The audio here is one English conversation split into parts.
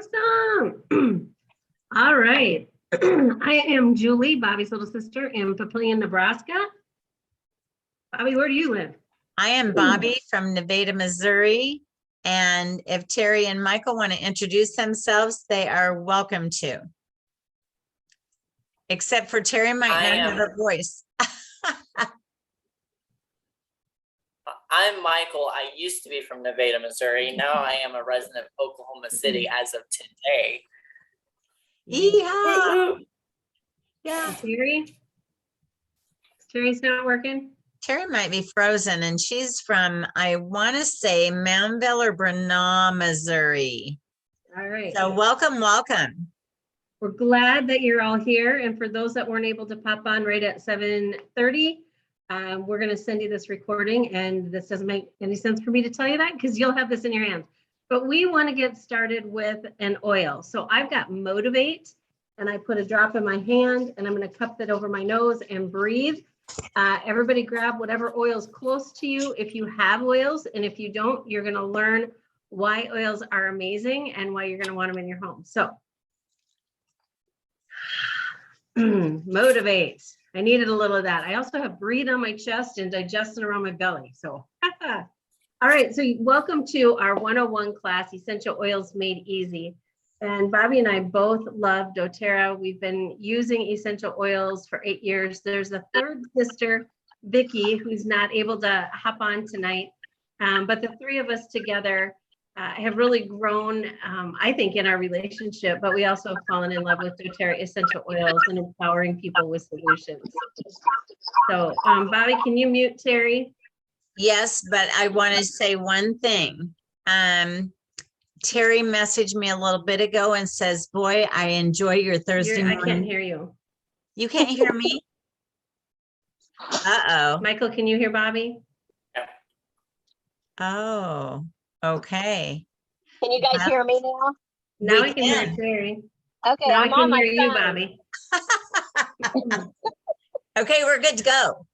Awesome. All right. I am Julie, Bobby's little sister in Papillion, Nebraska. Bobby, where do you live? I am Bobby from Nevada, Missouri. And if Terry and Michael want to introduce themselves, they are welcome to. Except for Terry might not have a voice. I'm Michael. I used to be from Nevada, Missouri. Now I am a resident of Oklahoma City as of today. Yeehaw! Yeah. Terry's not working? Terry might be frozen, and she's from, I want to say, Moundville or Brenau, Missouri. All right. So welcome, welcome. We're glad that you're all here. And for those that weren't able to pop on right at 7:30, we're going to send you this recording. And this doesn't make any sense for me to tell you that because you'll have this in your hands. But we want to get started with an oil. So I've got Motivate, and I put a drop in my hand, and I'm going to cup that over my nose and breathe. Everybody grab whatever oil's close to you if you have oils, and if you don't, you're going to learn why oils are amazing and why you're going to want them in your home. So Motivate. I needed a little of that. I also have breathe on my chest and digestion around my belly. So all right, so welcome to our 101 class, Essential Oils Made Easy. And Bobby and I both love doTERRA. We've been using essential oils for 8 years. There's a third sister, Vicki, who's not able to hop on tonight. But the three of us together have really grown, I think, in our relationship, but we also have fallen in love with doTERRA essential oils and empowering people with solutions. So Bobby, can you mute Terry? Yes, but I want to say one thing. Terry messaged me a little bit ago and says, boy, I enjoy your Thursday morning. I can't hear you. You can't hear me? Uh-oh. Michael, can you hear Bobby? Oh, okay. Can you guys hear me now? Now I can hear Terry. Okay, now I'm I can on my hear you, phone. Bobby. Okay, we're good to go.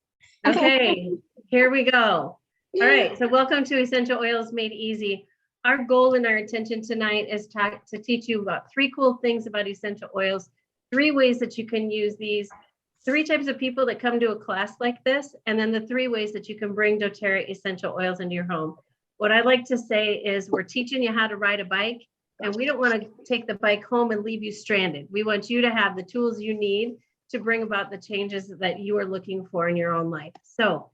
Okay, here we go. All right, so welcome to Essential Oils Made Easy. Our goal and our intention tonight is to teach you about 3 cool things about essential oils, 3 ways that you can use these, 3 types of people that come to a class like this, and then the 3 ways that you can bring doTERRA essential oils into your home. What I like to say is we're teaching you how to ride a bike, and we don't want to take the bike home and leave you stranded. We want you to have the tools you need to bring about the changes that you are looking for in your own life. So,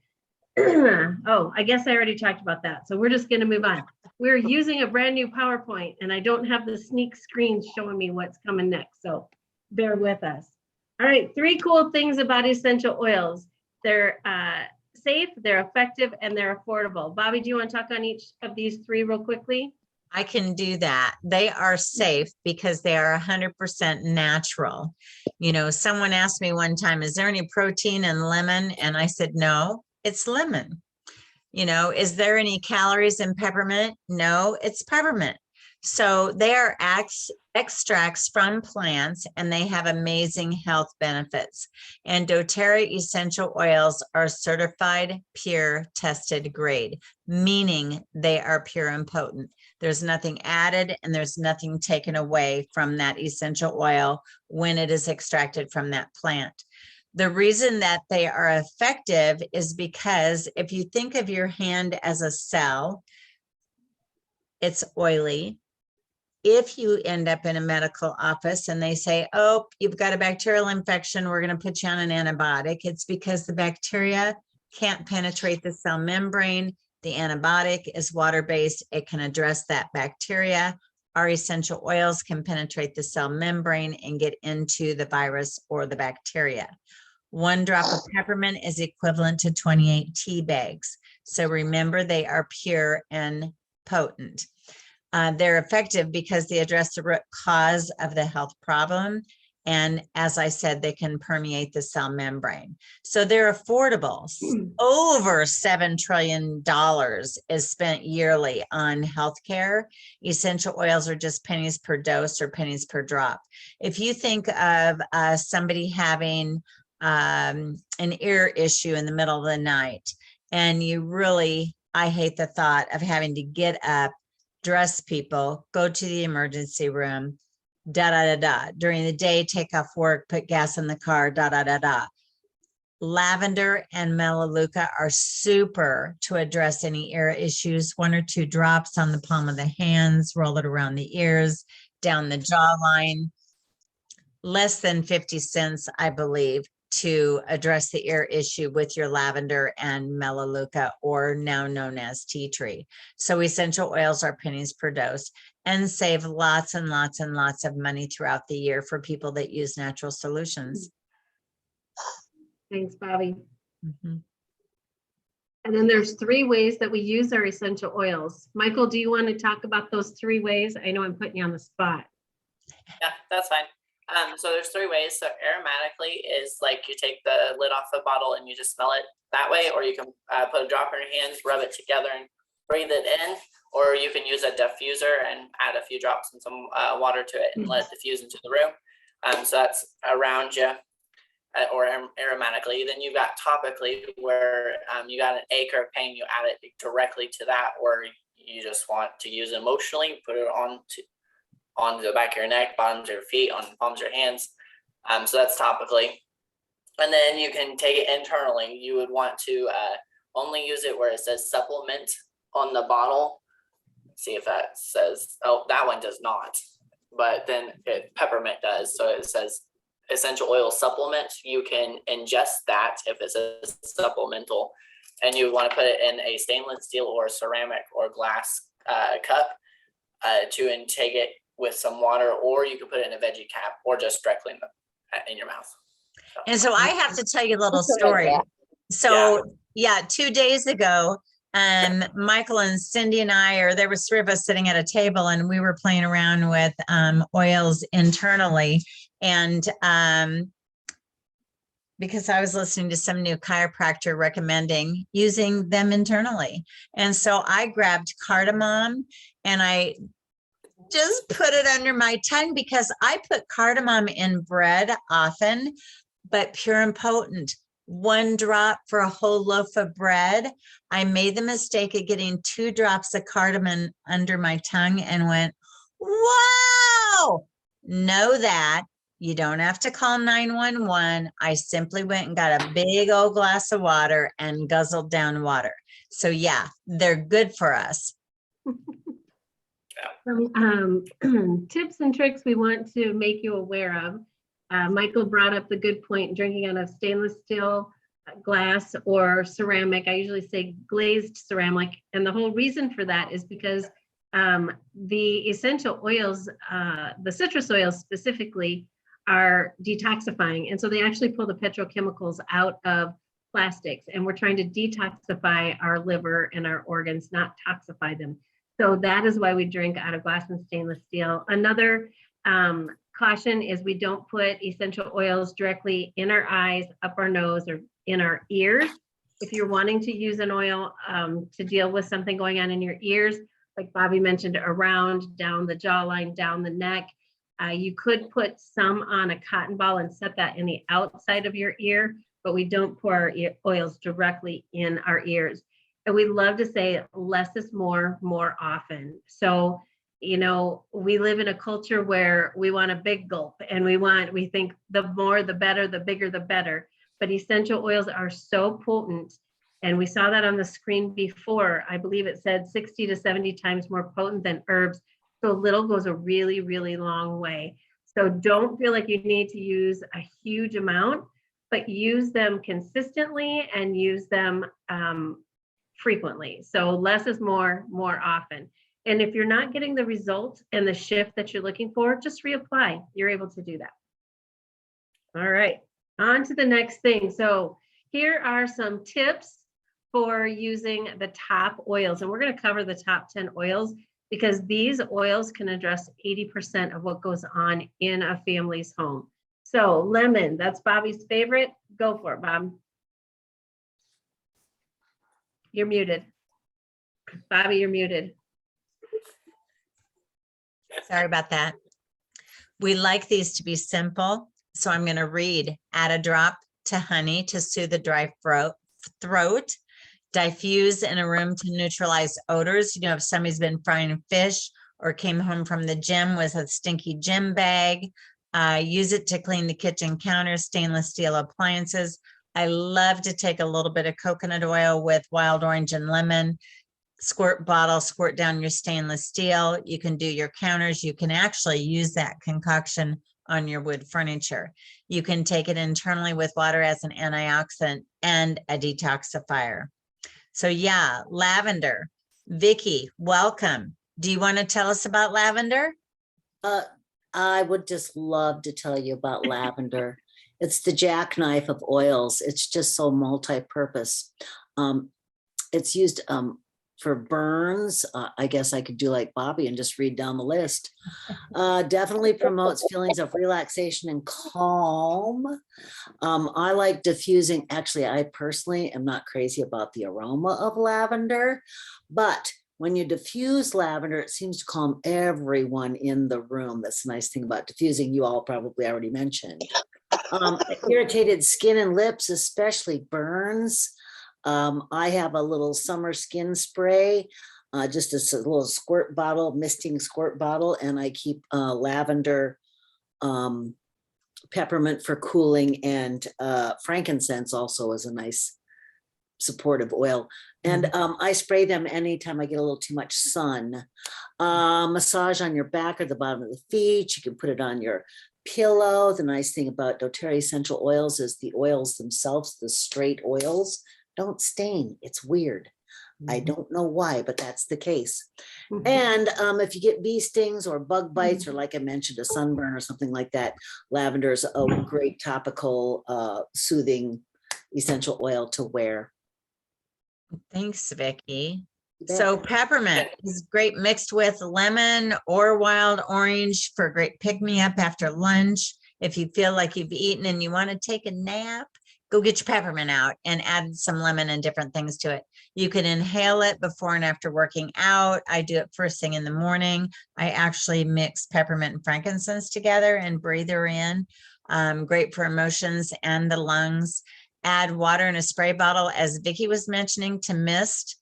oh, I guess I already talked about that. So we're just going to move on. We're using a brand new PowerPoint, and I don't have the sneak screen showing me what's coming next. So bear with us. All right, 3 cool things about essential oils. They're safe, they're effective, and they're affordable. Bobby, do you want to talk on each of these 3 real quickly? I can do that. They are safe because they are 100% natural. You know, someone asked me one time, is there any protein in lemon? And I said, no, it's lemon. You know, is there any calories in peppermint? No, it's peppermint. So they are extracts from plants, and they have amazing health benefits. And doTERRA essential oils are certified, pure, tested grade, meaning they are pure and potent. There's nothing added and there's nothing taken away from that essential oil when it is extracted from that plant. The reason that they are effective is because if you think of your hand as a cell, it's oily. If you end up in a medical office and they say, oh, you've got a bacterial infection, we're going to put you on an antibiotic, it's because the bacteria can't penetrate the cell membrane. The antibiotic is water-based. It can address that bacteria. Our essential oils can penetrate the cell membrane and get into the virus or the bacteria. 1 drop of peppermint is equivalent to 28 tea bags. So remember, they are pure and potent. They're effective because they address the root cause of the health problem. And as I said, they can permeate the cell membrane. So they're affordable. Over $7 trillion is spent yearly on healthcare. Essential oils are just pennies per dose or pennies per drop. If you think of somebody having an ear issue in the middle of the night, and you really, I hate the thought of having to get up, dress people, go to the emergency room, da da da da. During the day, take off work, put gas in the car, da da da da. Lavender and Melaleuca are super to address any ear issues. 1 or 2 drops on the palm of the hands, roll it around the ears, down the jawline. Less than 50 cents, I believe, to address the ear issue with your lavender and Melaleuca, or now known as tea tree. So essential oils are pennies per dose and save lots and lots and lots of money throughout the year for people that use natural solutions. Thanks, Bobby. Mhm. And then there's 3 ways that we use our essential oils. Michael, do you want to talk about those 3 ways? I know I'm putting you on the spot. Yeah, that's fine. So there's 3 ways. So aromatically is like you take the lid off the bottle and you just smell it that way, or you can put a drop in your hands, rub it together and breathe it in, or you can use a diffuser and add a few drops and some water to it and let it diffuse into the room. So that's around you. Or aromatically. Then you've got topically, where you got an ache or pain, you add it directly to that, or you just want to use it emotionally, put it on the back of your neck, bottoms of your feet, on palms of your hands. So that's topically. And then you can take it internally. You would want to only use it where it says supplement on the bottle. Let's see if that says, oh, that one does not, but then peppermint does. So it says essential oil supplement. You can ingest that if it says supplemental, and you want to put it in a stainless steel or ceramic or glass cup to intake it with some water, or you can put it in a veggie cap, or just directly in your mouth. And so I have to tell you a little That's a good story. idea. So yeah, 2 days ago, Michael and Cindy and I, or there was 3 of us sitting at a table, and we were playing around with oils internally. And because I was listening to some new chiropractor recommending using them internally. And so I grabbed cardamom and I just put it under my tongue, because I put cardamom in bread often, but pure and potent. 1 drop for a whole loaf of bread. I made the mistake of getting 2 drops of cardamom under my tongue and went, wow, know that. You don't have to call 911. I simply went and got a big old glass of water and guzzled down water. So yeah, they're good for us. Tips and tricks we want to make you aware of. Michael brought up the good point, drinking out of stainless steel, glass, or ceramic. I usually say glazed ceramic. And the whole reason for that is because the essential oils, the citrus oils specifically, are detoxifying. And so they actually pull the petrochemicals out of plastics. And we're trying to detoxify our liver and our organs, not toxify them. So that is why we drink out of glass and stainless steel. Another caution is we don't put essential oils directly in our eyes, up our nose, or in our ears. If you're wanting to use an oil to deal with something going on in your ears, like Bobby mentioned, around, down the jawline, down the neck, you could put some on a cotton ball and set that in the outside of your ear, but we don't pour our oils directly in our ears. And we love to say less is more often. So, you know, we live in a culture where we want a big gulp, and we think the more, the better, the bigger, the better. But essential oils are so potent. And we saw that on the screen before. I believe it said 60 to 70 times more potent than herbs. So little goes a really, really long way. So don't feel like you need to use a huge amount, but use them consistently and use them frequently. So less is more often. And if you're not getting the result and the shift that you're looking for, just reapply. You're able to do that. All right, on to the next thing. So here are some tips for using the top oils. And we're going to cover the top 10 oils, because these oils can address 80% of what goes on in a family's home. So lemon, that's Bobby's favorite. Go for it, Bob. You're muted. Bobby, you're muted. Sorry about that. We like these to be simple. So I'm going to read: add a drop to honey to soothe the dry throat. Diffuse in a room to neutralize odors. You know, if somebody's been frying fish or came home from the gym with a stinky gym bag, use it to clean the kitchen counter, stainless steel appliances. I love to take a little bit of coconut oil with wild orange and lemon, squirt bottle, squirt down your stainless steel. You can do your counters. You can actually use that concoction on your wood furniture. You can take it internally with water as an antioxidant and a detoxifier. So yeah, lavender. Vicky, welcome. Do you want to tell us about lavender? I would just love to tell you about lavender. It's the jackknife of oils. It's just so multi-purpose. It's used for burns. I guess I could do like Bobby and just read down the list. Definitely promotes feelings of relaxation and calm. I like diffusing. Actually, I personally am not crazy about the aroma of lavender, but when you diffuse lavender, it seems to calm everyone in the room. That's the nice thing about diffusing. You all probably already mentioned. Irritated skin and lips, especially burns. I have a little summer skin spray, just a little squirt bottle, misting squirt bottle, and I keep lavender, peppermint for cooling, and frankincense also is a nice supportive oil. And I spray them anytime I get a little too much sun. Massage on your back or the bottom of the feet. You can put it on your pillow. The nice thing about doTERRA essential oils is the oils themselves, the straight oils, don't stain. It's weird. I don't know why, but that's the case. And if you get bee stings or bug bites, or like I mentioned, a sunburn or something like that, lavender is a great topical, soothing essential oil to wear. Thanks, Vicky. You bet. So peppermint is great mixed with lemon or wild orange for a great pick-me-up after lunch. If you feel like you've eaten and you want to take a nap, go get your peppermint out and add some lemon and different things to it. You can inhale it before and after working out. I do it first thing in the morning. I actually mix peppermint and frankincense together and breathe her in. Great for emotions and the lungs. Add water in a spray bottle, as Vicky was mentioning, to mist.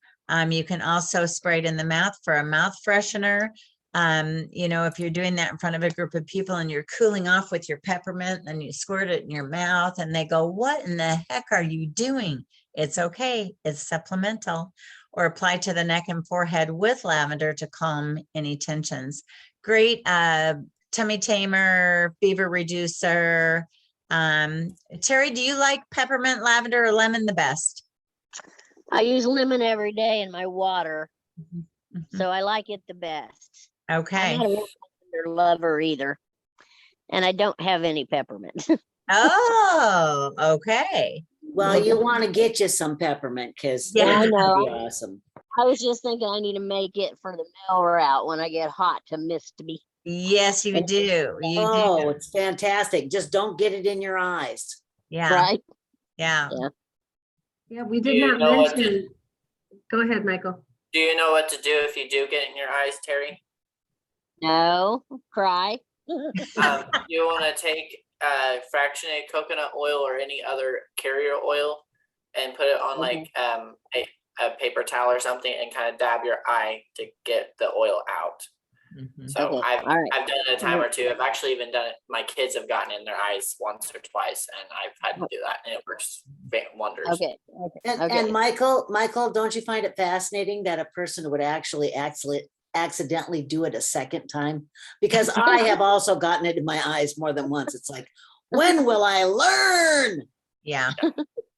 You can also spray it in the mouth for a mouth freshener. You know, if you're doing that in front of a group of people and you're cooling off with your peppermint and you squirt it in your mouth and they go, "What in the heck are you doing?" It's okay. It's supplemental. Or apply to the neck and forehead with lavender to calm any tensions. Great tummy tamer, fever reducer. Terry, do you like peppermint, lavender, or lemon the best? I use lemon every day in my water, so I like it the best. Okay. I'm not a lavender lover either, and I don't have any peppermint. Oh, okay. Well, you want to get you some peppermint because Yeah, I that'd know. be awesome. I was just thinking I need to make it for the mail route when I get hot to mist me. Yes, you do. You Oh, do. it's fantastic. Just don't get it in your eyes. Yeah. Right? Yeah. Yeah, we Do did you not know what to- mention. Go ahead, Michael. Do you know what to do if you do get it in your eyes, Terry? No, cry. You want to take fractionated coconut oil or any other carrier oil and put it on like a paper towel or something and kind of dab your eye to get the oil out. Mhm. So Okay, I've all right. done it a time or two. I've actually even done it. My kids have gotten in their eyes once or twice, and I've had to do that, and it works wonders. Okay. And Michael, don't you find it fascinating that a person would actually accidentally do it a second time? Because I have also gotten it in my eyes more than once. It's like, when will I learn? Yeah.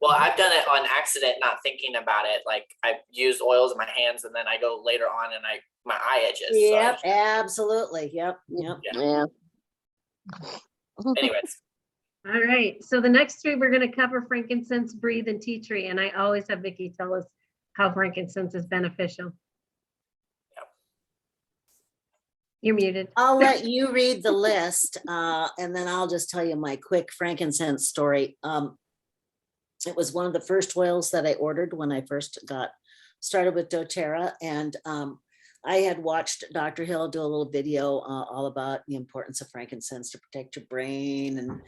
Well, I've done it on accident, not thinking about it. Like I've used oils in my hands, and then I go later on, and my eye edges. Yep, So absolutely. Yep. Yeah. anyways, All right. So the next three, we're going to cover frankincense, breathe, and tea tree. And I always have Vicky tell us how frankincense is beneficial. Yep. You're muted. I'll let you read the list, and then I'll just tell you my quick frankincense story. It was one of the first oils that I ordered when I first got started with doTERRA, and I had watched Dr. Hill do a little video all about the importance of frankincense to protect your brain and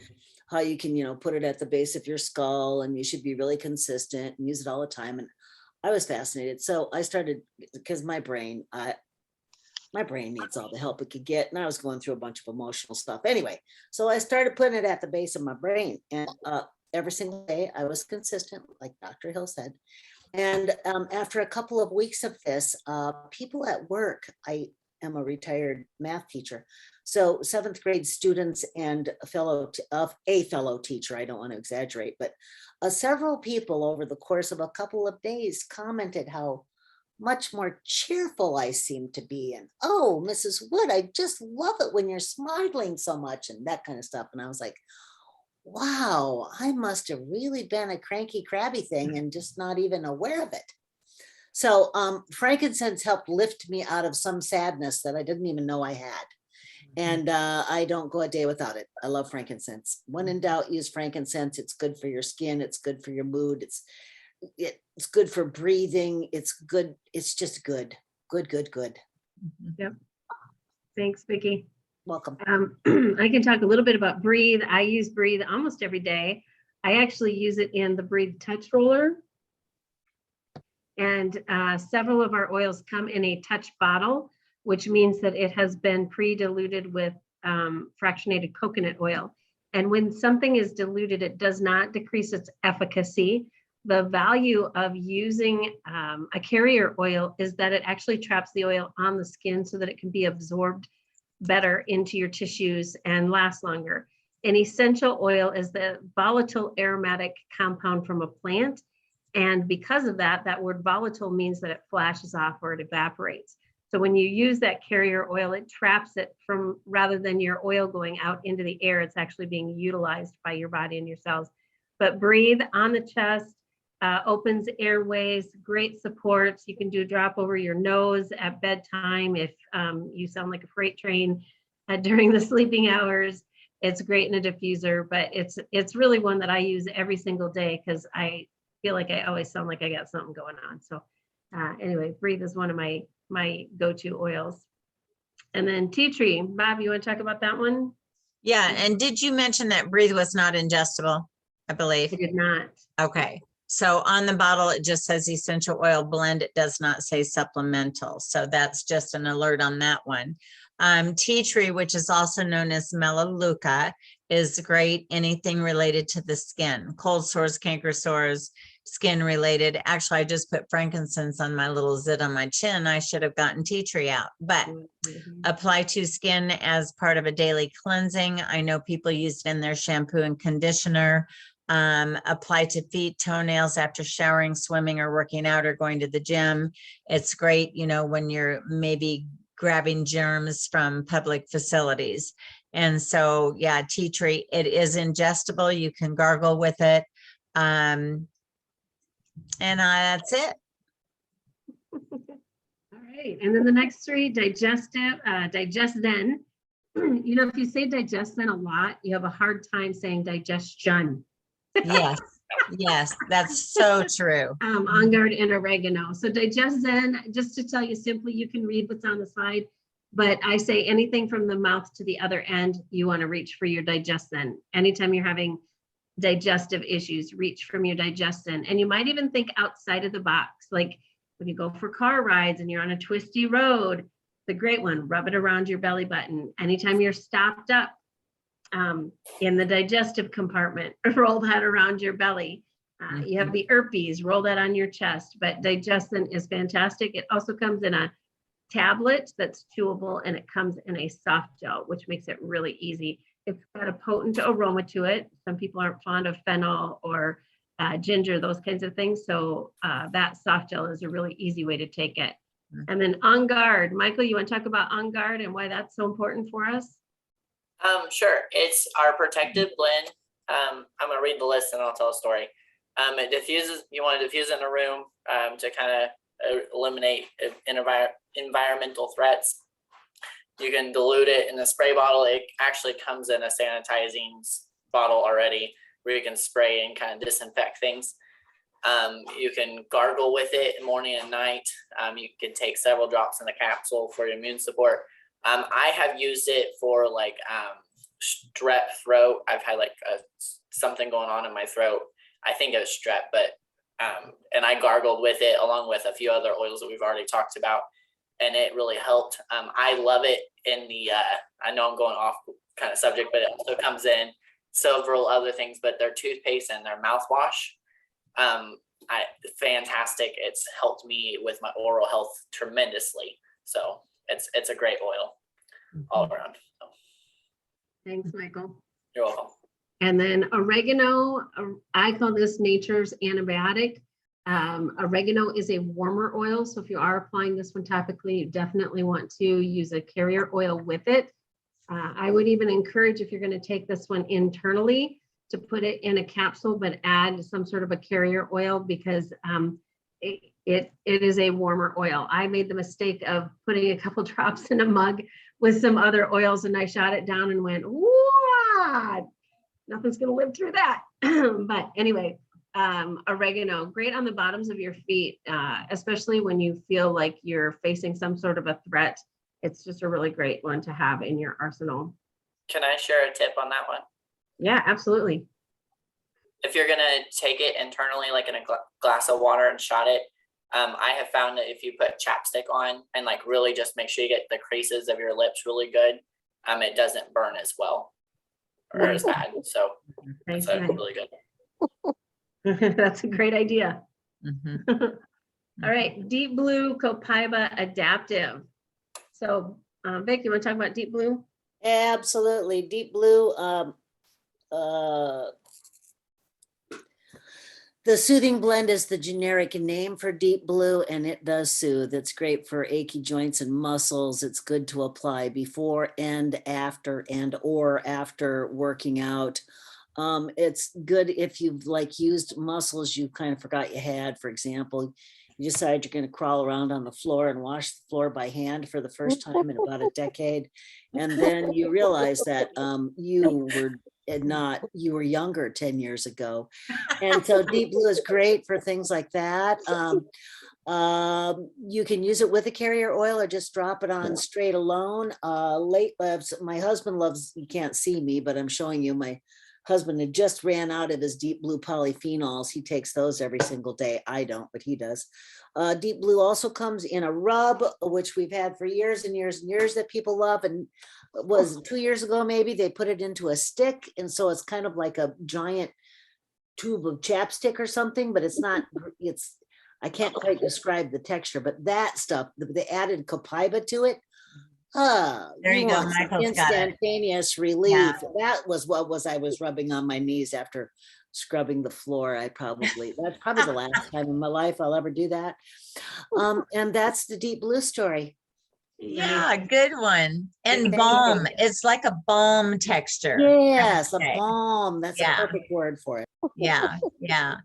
how you can, put it at the base of your skull, and you should be really consistent and use it all the time. And I was fascinated. So I started, because my brain needs all the help it could get. And I was going through a bunch of emotional stuff. Anyway, so I started putting it at the base of my brain. And every single day I was consistent, like Dr. Hill said. And after a couple of weeks of this, people at work, I am a retired math teacher. So 7th grade students and a fellow teacher, I don't want to exaggerate, but several people over the course of a couple of days commented how much more cheerful I seem to be. And, oh, Mrs. Wood, I just love it when you're smiling so much and that kind of stuff. And I was like, wow, I must have really been a cranky, crabby thing and just not even aware of it. So frankincense helped lift me out of some sadness that I didn't even know I had. And I don't go a day without it. I love frankincense. When in doubt, use frankincense. It's good for your skin. It's good for your mood. It's good for breathing. It's good. It's just good. Good. Yep. Thanks, Vicki. Welcome. I can talk a little bit about Breathe. I use Breathe almost every day. I actually use it in the Breathe Touch Roller. And several of our oils come in a touch bottle, which means that it has been pre-diluted with fractionated coconut oil. And when something is diluted, it does not decrease its efficacy. The value of using a carrier oil is that it actually traps the oil on the skin so that it can be absorbed better into your tissues and last longer. An essential oil is the volatile aromatic compound from a plant. And because of that, that word volatile means that it flashes off or it evaporates. So when you use that carrier oil, it traps it from, rather than your oil going out into the air, it's actually being utilized by your body and your cells. But Breathe on the chest, opens airways, great supports. You can do a drop over your nose at bedtime if you sound like a freight train during the sleeping hours. It's great in a diffuser, but it's really one that I use every single day because I feel like I always sound like I got something going on. So anyway, Breathe is one of my go-to oils. And then tea tree. Bob, you want to talk about that one? Yeah, and did you mention that Breathe was not ingestible? I believe. I did not. Okay. So on the bottle, it just says essential oil blend. It does not say supplemental. So that's just an alert on that one. Tea tree, which is also known as melaleuca, is great. Anything related to the skin, cold sores, canker sores, skin related. Actually, I just put frankincense on my little zit on my chin. I should have gotten tea tree out, but apply to skin as part of a daily cleansing. I know people use it in their shampoo and conditioner. Apply to feet, toenails after showering, swimming, or working out, or going to the gym. It's great, you know, when you're maybe grabbing germs from public facilities. And so, yeah, tea tree, it is ingestible. You can gargle with it. And that's it. All right. And then the next three, digest then. You know, if you say digest then a lot, you have a hard time saying digestion. Yes. Yes, that's so true. On guard and oregano. So digest then, just to tell you simply, you can read what's on the side, but I say anything from the mouth to the other end, you want to reach for your digest then. Anytime you're having digestive issues, reach from your digest then. And you might even think outside of the box, like when you go for car rides and you're on a twisty road, the great one, rub it around your belly button. Anytime you're stopped up, in the digestive compartment, roll that around your belly. You have the herpes, roll that on your chest, but digestin is fantastic. It also comes in a tablet that's chewable, and it comes in a soft gel, which makes it really easy. It's got a potent aroma to it. Some people aren't fond of fennel or ginger, those kinds of things. So that soft gel is a really easy way to take it. And then On Guard. Michael, you want to talk about On Guard and why that's so important for us? Sure. It's our protective blend. I'm gonna read the list and I'll tell a story. It diffuses. You want to diffuse in a room to kind of eliminate environmental threats. You can dilute it in a spray bottle. It actually comes in a sanitizing bottle already, where you can spray and kind of disinfect things. You can gargle with it morning and night. You can take several drops in the capsule for your immune support. I have used it for like strep throat. I've had like something going on in my throat. I think it was strep, but And I gargled with it along with a few other oils that we've already talked about, and it really helped. I love it in the, I know I'm going off kind of subject, but it also comes in several other things, but their toothpaste and their mouthwash. Fantastic. It's helped me with my oral health tremendously. So it's a great oil all around. So, Thanks, Michael. you're welcome. And then oregano, I call this nature's antibiotic. Oregano is a warmer oil. So if you are applying this one topically, you definitely want to use a carrier oil with it. I would even encourage, if you're going to take this one internally, to put it in a capsule, but add some sort of a carrier oil, because it is a warmer oil. I made the mistake of putting a couple drops in a mug with some other oils, and I shot it down and went, what? Nothing's going to live through that. But anyway, oregano, great on the bottoms of your feet, especially when you feel like you're facing some sort of a threat. It's just a really great one to have in your arsenal. Can I share a tip on that one? Yeah, absolutely. If you're going to take it internally, like in a glass of water and shot it, I have found that if you put chapstick on and like really just make sure you get the creases of your lips really good, it doesn't burn as well or as bad. So Thanks, it's Mike. really good. That's a great idea. Mhm. All right, Deep Blue Copaiba Adaptive. So, Vic, you want to talk about Deep Blue? Absolutely. Deep Blue. The soothing blend is the generic name for Deep Blue, and it does soothe. It's great for achy joints and muscles. It's good to apply before and after working out. It's good if you've like used muscles you kind of forgot you had. For example, you decide you're going to crawl around on the floor and wash the floor by hand for the first time in about a decade, and then you realize that you were younger 10 years ago. And so Deep Blue is great for things like that. You can use it with a carrier oil or just drop it on straight alone. My husband loves, you can't see me, but I'm showing you, my husband had just ran out of his Deep Blue polyphenols. He takes those every single day. I don't, but he does. Deep Blue also comes in a rub, which we've had for years and years and years, that people love. And it was 2 years ago, maybe they put it into a stick. And so it's kind of like a giant tube of chapstick or something, but it's not, I can't quite describe the texture, but that stuff, they added copaiba to it. There you go, want some Michael's got it. instantaneous relief. That was what I was rubbing on my knees after scrubbing the floor. That's probably the last time in my life I'll ever do that. And that's the Deep Blue story. Yeah, good one. And Thank balm. you. It's like a balm texture. Yes, a Okay. balm. That's Yeah. a perfect word for it. Yeah, yeah.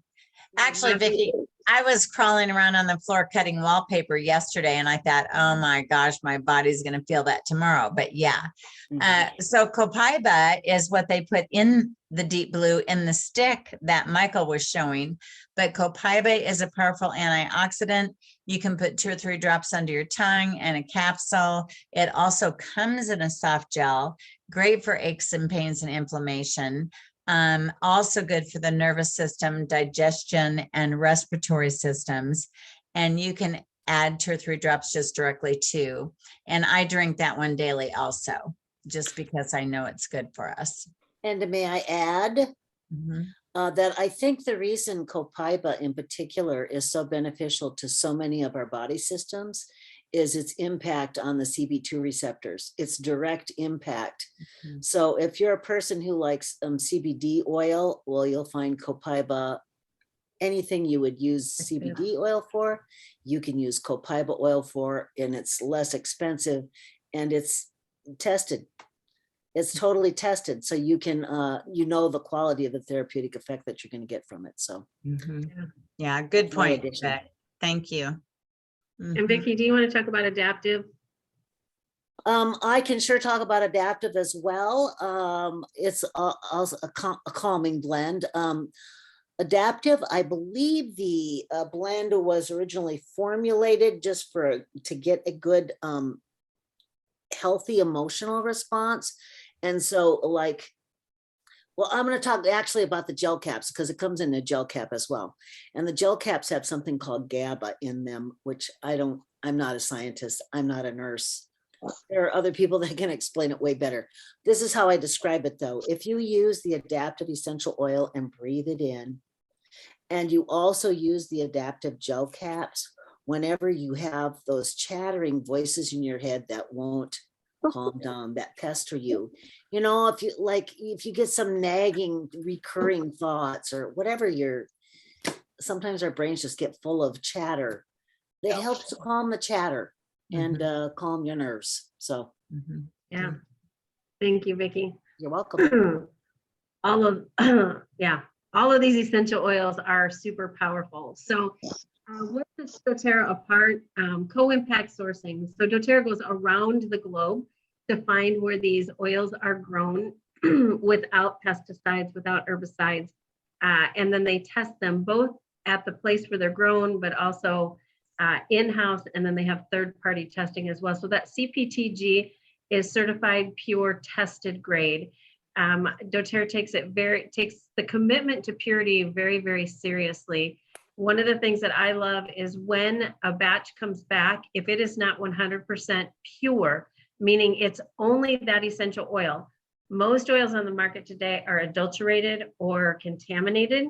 Actually, Vicki, I was crawling around on the floor cutting wallpaper yesterday, and I thought, oh my gosh, my body's going to feel that tomorrow. But yeah. So copaiba is what they put in the Deep Blue in the stick that Michael was showing. But copaiba is a powerful antioxidant. You can put 2 or 3 drops under your tongue and a capsule. It also comes in a soft gel, great for aches and pains and inflammation. Also good for the nervous system, digestion, and respiratory systems. And you can add 2 or 3 drops just directly too. And I drink that one daily also, just because I know it's good for us. And may I add Mhm. that I think the reason copaiba in particular is so beneficial to so many of our body systems is its impact on the CB2 receptors, its direct impact. Mhm. So if you're a person who likes CBD oil, well, you'll find copaiba, anything you would use CBD oil for, you can use copaiba oil for, and it's less expensive and it's tested. It's totally tested. So you can, the quality of the therapeutic effect that you're going to get from it. So Mhm. Yeah, good My point. addition. Beck. Thank you. And Mhm. Vicki, do you want to talk about adaptive? I can sure talk about adaptive as well. It's also a calming blend. Adaptive, I believe the blend was originally formulated just to get a good healthy emotional response. And so like Well, I'm going to talk actually about the gel caps because it comes in a gel cap as well. And the gel caps have something called GABA in them, which I'm not a scientist. I'm not a nurse. There are other people that can explain it way better. This is how I describe it though. If you use the adaptive essential oil and breathe it in, and you also use the adaptive gel caps, whenever you have those chattering voices in your head that won't calm down, that pester you, if you get some nagging recurring thoughts or whatever, sometimes our brains just get full of chatter. They help to calm the chatter and calm your nerves. So Yeah. Thank you, Vicki. you're welcome. All of all of these essential oils are super powerful. So what sets doTERRA apart? Co-impact sourcing. So doTERRA goes around the globe to find where these oils are grown without pesticides, without herbicides. And then they test them both at the place where they're grown, but also in-house, and then they have third-party testing as well. So that CPTG is certified, pure, tested grade. doTERRA takes the commitment to purity very, very seriously. One of the things that I love is when a batch comes back, if it is not 100% pure, meaning it's only that essential oil. Most oils on the market today are adulterated or contaminated.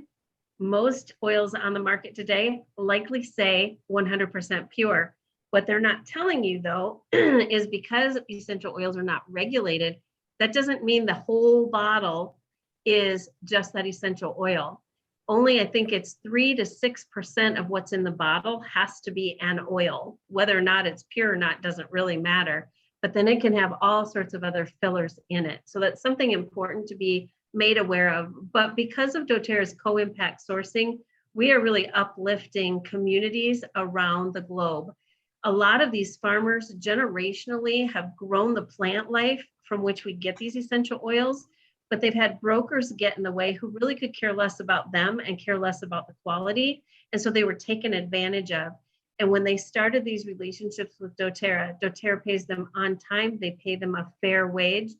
Most oils on the market today likely say 100% pure. What they're not telling you though, is because essential oils are not regulated, that doesn't mean the whole bottle is just that essential oil. Only I think it's 3 to 6% of what's in the bottle has to be an oil. Whether or not it's pure or not doesn't really matter, but then it can have all sorts of other fillers in it. So that's something important to be made aware of. But because of doTERRA's co-impact sourcing, we are really uplifting communities around the globe. A lot of these farmers generationally have grown the plant life from which we get these essential oils, but they've had brokers get in the way who really could care less about them and care less about the quality. And so they were taken advantage of. And when they started these relationships with doTERRA, doTERRA pays them on time. They pay them a fair wage.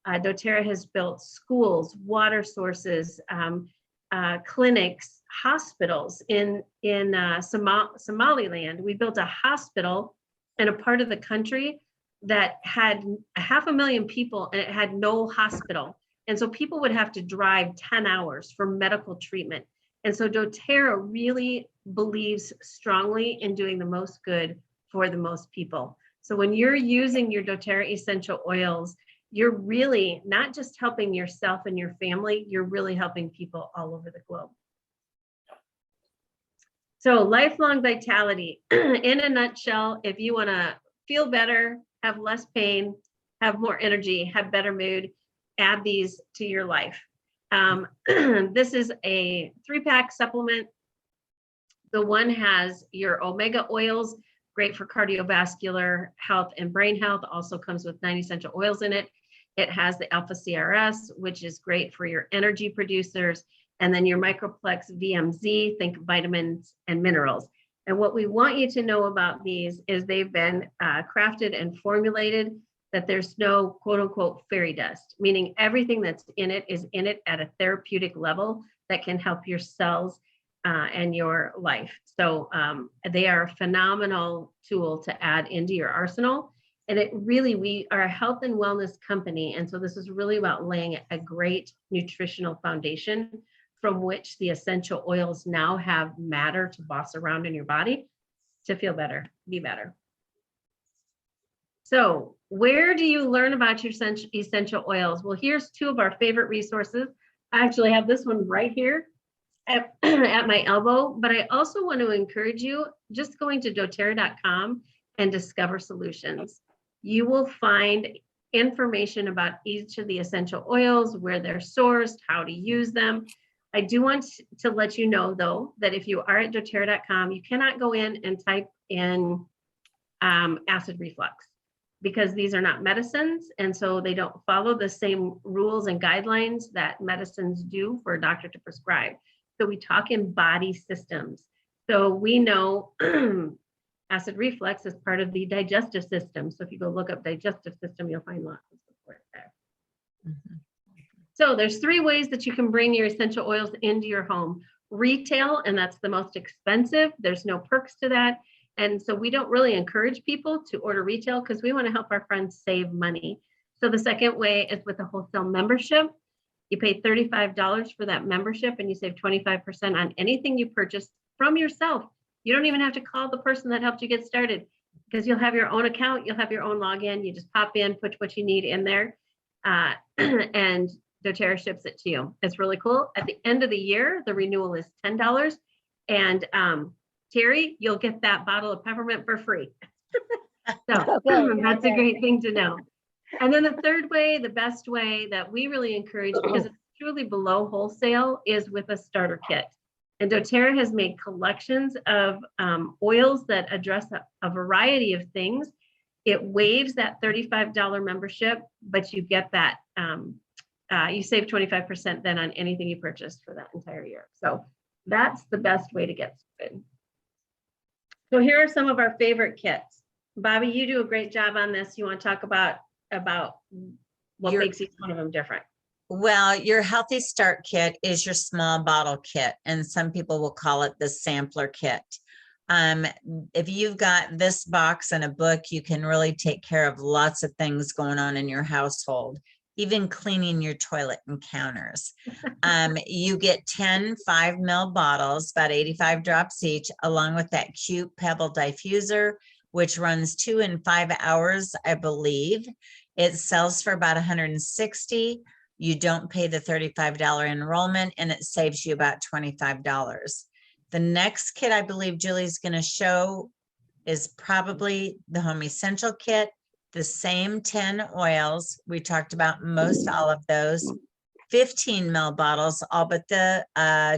doTERRA has built schools, water sources, clinics, hospitals in Somaliland. We built a hospital in a part of the country that had 500,000 people and it had no hospital. And so people would have to drive 10 hours for medical treatment. And so doTERRA really believes strongly in doing the most good for the most people. So when you're using your doTERRA essential oils, you're really not just helping yourself and your family, you're really helping people all over the globe. So lifelong vitality, in a nutshell, if you want to feel better, have less pain, have more energy, have better mood, add these to your life. This is a 3-pack supplement. The one has your omega oils, great for cardiovascular health and brain health, also comes with 9 essential oils in it. It has the alpha CRS, which is great for your energy producers. And then your microplex VMZ, think vitamins and minerals. And what we want you to know about these is they've been crafted and formulated that there's no quote unquote fairy dust, meaning everything that's in it is in it at a therapeutic level that can help your cells and your life. So they are a phenomenal tool to add into your arsenal. And it really, we are a health and wellness company. And so this is really about laying a great nutritional foundation from which the essential oils now have matter to boss around in your body to feel better, be better. So where do you learn about your essential oils? Well, here's 2 of our favorite resources. I actually have this one right here at my elbow, but I also want to encourage you just going to doTERRA.com and discover solutions. You will find information about each of the essential oils, where they're sourced, how to use them. I do want to let you know though, that if you are at doTERRA.com, you cannot go in and type in acid reflux, because these are not medicines. And so they don't follow the same rules and guidelines that medicines do for a doctor to prescribe. So we talk in body systems. So we know acid reflux is part of the digestive system. So if you go look up digestive system, you'll find lots of support there. So there's 3 ways that you can bring your essential oils into your home. Retail, and that's the most expensive. There's no perks to that. And so we don't really encourage people to order retail because we want to help our friends save money. So the second way is with a wholesale membership. You pay $35 for that membership and you save 25% on anything you purchase from yourself. You don't even have to call the person that helped you get started because you'll have your own account, you'll have your own login. You just pop in, put what you need in there, and doTERRA ships it to you. It's really cool. At the end of the year, the renewal is $10. And Terry, you'll get that bottle of peppermint for free. So Okay, that's a okay. great thing to know. And then the third way, the best way that we really encourage, because it's truly below wholesale, is with a starter kit. And doTERRA has made collections of oils that address a variety of things. It waives that $35 membership, but you get that, you save 25% then on anything you purchased for that entire year. So that's the best way to get started. So here are some of our favorite kits. Bobby, you do a great job on this. You want to talk about what makes each one of them different? Well, your Healthy Start Kit is your small bottle kit, and some people will call it the sampler kit. If you've got this box and a book, you can really take care of lots of things going on in your household, even cleaning your toilet and counters. You get 10 5 ml bottles, about 85 drops each, along with that cute pebble diffuser, which runs 2 and 5 hours, I believe. It sells for about $160. You don't pay the $35 enrollment, and it saves you about $25. The next kit I believe Julie's going to show is probably the Home Essential Kit. The same 10 oils. We talked about most all of those. 15 ml bottles, all but the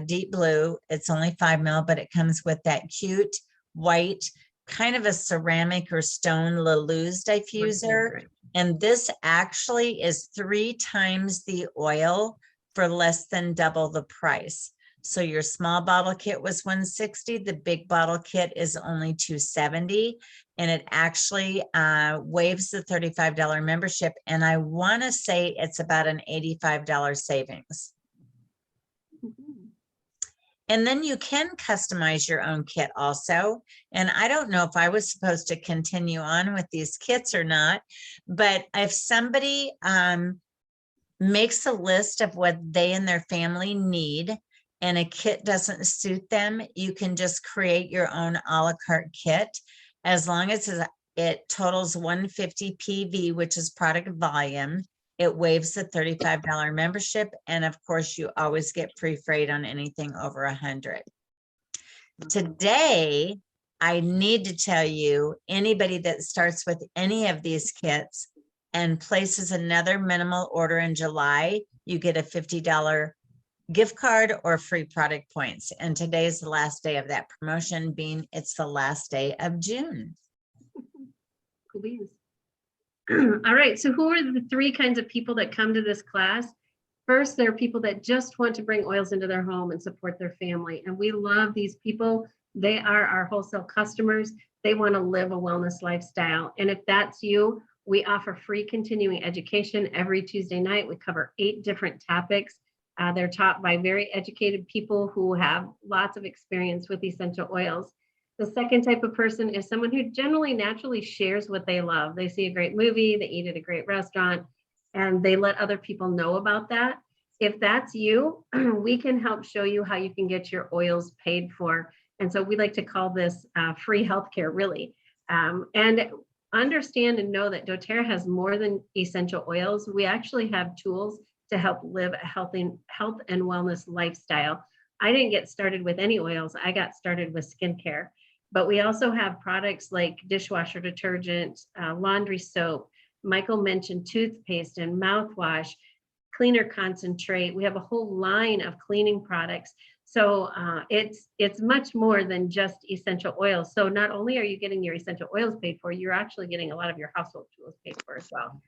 deep blue. It's only 5 ml, but it comes with that cute white, kind of a ceramic or stone Lulus diffuser. And this actually is 3 times the oil for less than double the price. So your small bottle kit was $160. The big bottle kit is only $270. And it actually waives the $35 membership. And I want to say it's about an $85 savings. And then you can customize your own kit also. And I don't know if I was supposed to continue on with these kits or not, but if somebody makes a list of what they and their family need and a kit doesn't suit them, you can just create your own a la carte kit as long as it totals 150 PV, which is product volume. It waives the $35 membership. And of course, you always get free freight on anything over 100. Today, I need to tell you, anybody that starts with any of these kits and places another minimal order in July, you get a $50 gift card or free product points. And today is the last day of that promotion, being it's the last day of June. Cool beans. All right, so who are the 3 kinds of people that come to this class? First, there are people that just want to bring oils into their home and support their family. And we love these people. They are our wholesale customers. They want to live a wellness lifestyle. And if that's you, we offer free continuing education every Tuesday night. We cover 8 different topics. They're taught by very educated people who have lots of experience with essential oils. The second type of person is someone who generally naturally shares what they love. They see a great movie, they eat at a great restaurant, and they let other people know about that. If that's you, we can help show you how you can get your oils paid for. And so we like to call this free healthcare, really. And understand and know that doTERRA has more than essential oils. We actually have tools to help live a health and wellness lifestyle. I didn't get started with any oils. I got started with skincare. But we also have products like dishwasher detergent, laundry soap. Michael mentioned toothpaste and mouthwash, cleaner concentrate. We have a whole line of cleaning products. So it's much more than just essential oils. So not only are you getting your essential oils paid for, you're actually getting a lot of your household tools paid for as well.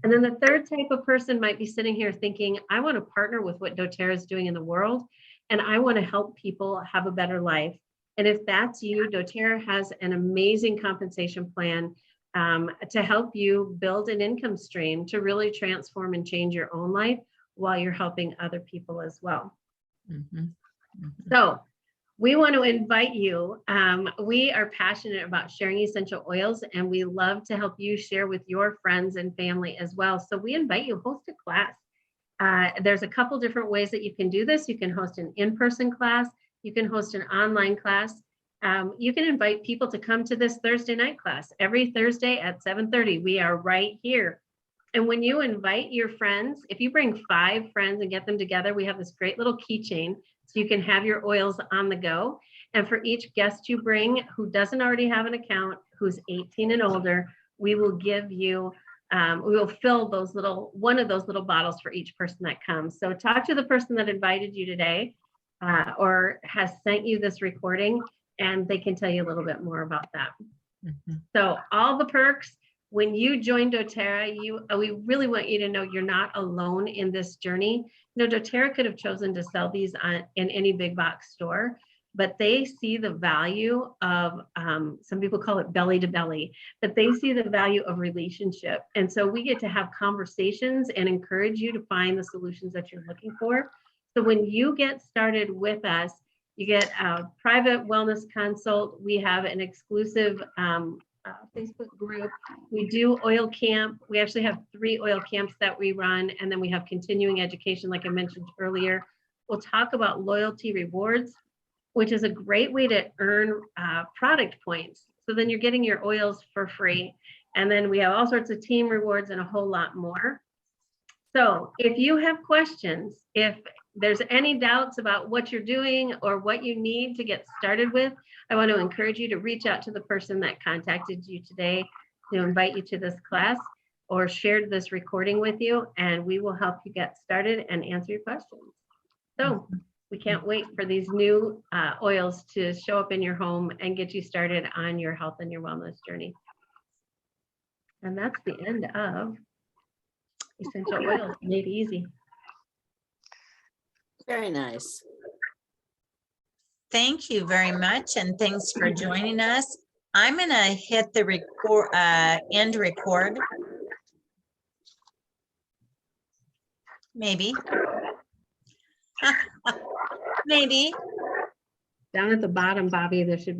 And then the third type of person might be sitting here thinking, I want to partner with what doTERRA is doing in the world, and I want to help people have a better life. And if that's you, doTERRA has an amazing compensation plan to help you build an income stream to really transform and change your own life while you're helping other people as well. Mhm. Mhm. So we want to invite you. We are passionate about sharing essential oils, and we love to help you share with your friends and family as well. So we invite you, host a class. There's a couple different ways that you can do this. You can host an in-person class. You can host an online class. You can invite people to come to this Thursday night class. Every Thursday at 7:30, we are right here. And when you invite your friends, if you bring 5 friends and get them together, we have this great little keychain so you can have your oils on the go. And for each guest you bring who doesn't already have an account, who's 18 and older, we will give you, we will fill one of those little bottles for each person that comes. So talk to the person that invited you today or has sent you this recording, and they can tell you a little bit more about that. Mhm. So all the perks. When you join doTERRA, we really want you to know you're not alone in this journey. You know, doTERRA could have chosen to sell these in any big box store, but they see the value of, some people call it belly to belly, but they see the value of relationship. And so we get to have conversations and encourage you to find the solutions that you're looking for. So when you get started with us, you get a private wellness consult. We have an exclusive Facebook group. We do oil camp. We actually have 3 oil camps that we run, and then we have continuing education, like I mentioned earlier. We'll talk about loyalty rewards, which is a great way to earn product points. So then you're getting your oils for free. And then we have all sorts of team rewards and a whole lot more. So if you have questions, if there's any doubts about what you're doing or what you need to get started with, I want to encourage you to reach out to the person that contacted you today to invite you to this class or shared this recording with you, and we will help you get started and answer your questions. So we can't wait for these new oils to show up in your home and get you started on your health and your wellness journey. And that's the end of Essential Oils Made Easy. Very nice. Thank you very much, and thanks for joining us. I'm gonna hit the record, end record. Maybe. Maybe. Down at the bottom, Bobby, there should be